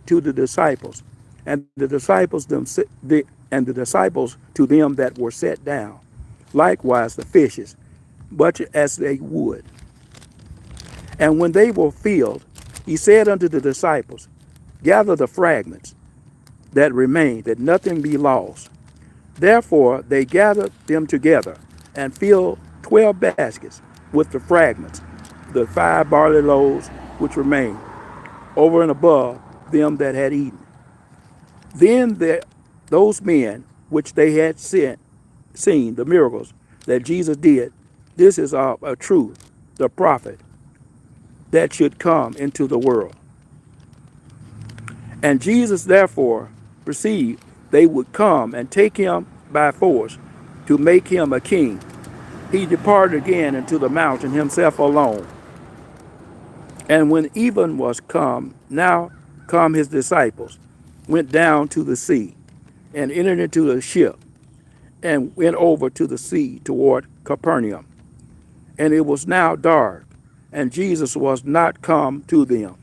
to the disciples, and the disciples to them that were set down, likewise the fishes, much as they would. And when they were filled, he said unto the disciples, gather the fragments that remain, that nothing be lost. Therefore they gathered them together, and filled 12 baskets with the fragments, the 5 barley loaves which remained, over and above them that had eaten. Then those men which they had seen the miracles that Jesus did, this is of a truth, the prophet that should come into the world. And Jesus therefore perceived they would come and take him by force to make him a king. He departed again into the mountain himself alone. And when even was come, now come his disciples, went down to the sea, and entered into the ship, and went over to the sea toward Capernaum. And it was now dark, and Jesus was not come to them.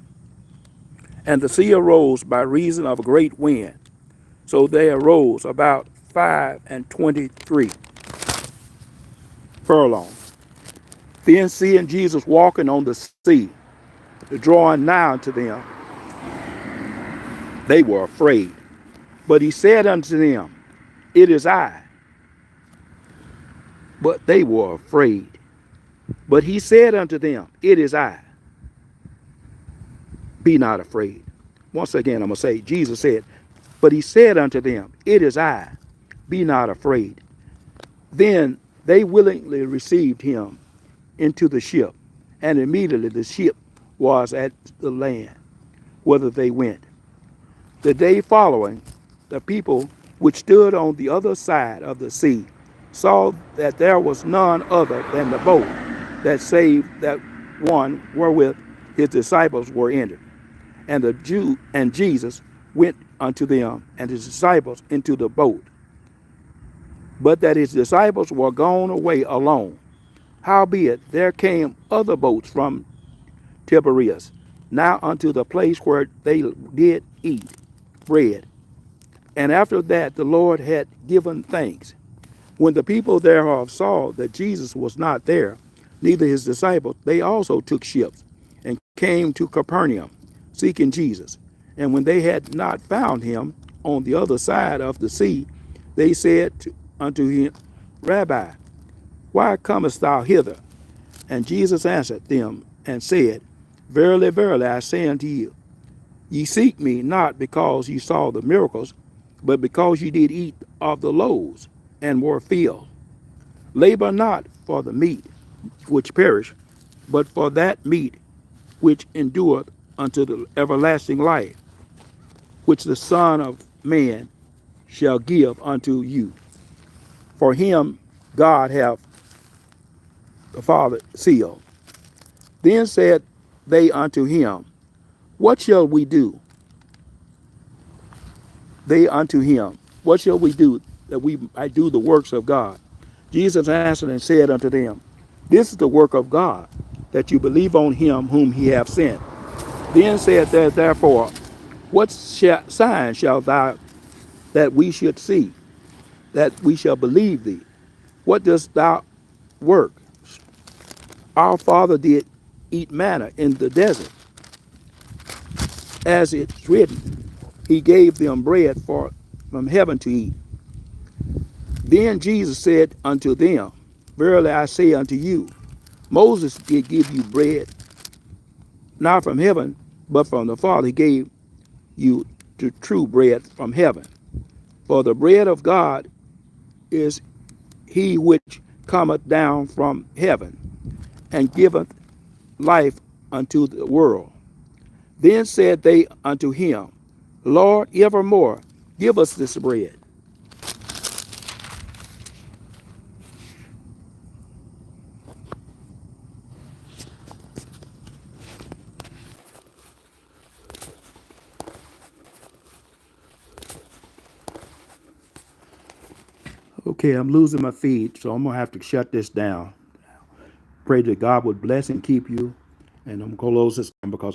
And the sea arose by reason of a great wind. So they arose about 25 furlongs. Then seeing Jesus walking on the sea, drawing nigh unto them, they were afraid. But he said unto them, it is I. But they were afraid. But he said unto them, it is I. Be not afraid. Once again, I'm going to say, Jesus said, but he said unto them, it is I. Be not afraid. Then they willingly received him into the ship, and immediately the ship was at the land, whither they went. The day following, the people which stood on the other side of the sea saw that there was none other than the boat that saved that one wherewith his disciples were entered. And Jesus went unto them and his disciples into the boat, but that his disciples were gone away alone. Howbeit there came other boats from Tiberias, now unto the place where they did eat bread. And after that the Lord had given thanks. When the people thereof saw that Jesus was not there, neither his disciples, they also took ships and came to Capernaum, seeking Jesus. And when they had not found him on the other side of the sea, they said unto him, Rabbi, why comest thou hither? And Jesus answered them and said, Verily, verily, I say unto you, ye seek me not because ye saw the miracles, but because ye did eat of the loaves and were filled. Labor not for the meat which perish, but for that meat which endureth unto the everlasting life, which the Son of Man shall give unto you. For him God hath the Father sealed. Then said they unto him, What shall we do? They unto him, What shall we do that we might do the works of God? Jesus answered and said unto them, This is the work of God, that you believe on him whom he hath sent. Then said they therefore, What sign shalt thou that we should see, that we shall believe thee? What dost thou work? Our father did eat manna in the desert, as it's written, he gave them bread from heaven to eat. Then Jesus said unto them, Verily I say unto you, Moses did give you bread, not from heaven, but from the Father. He gave you the true bread from heaven. For the bread of God is he which cometh down from heaven, and giveth life unto the world. Then said they unto him, Lord, evermore give us this bread. Okay, I'm losing my feed, so I'm going to have to shut this down. Pray that God would bless and keep you. And I'm going to close this down because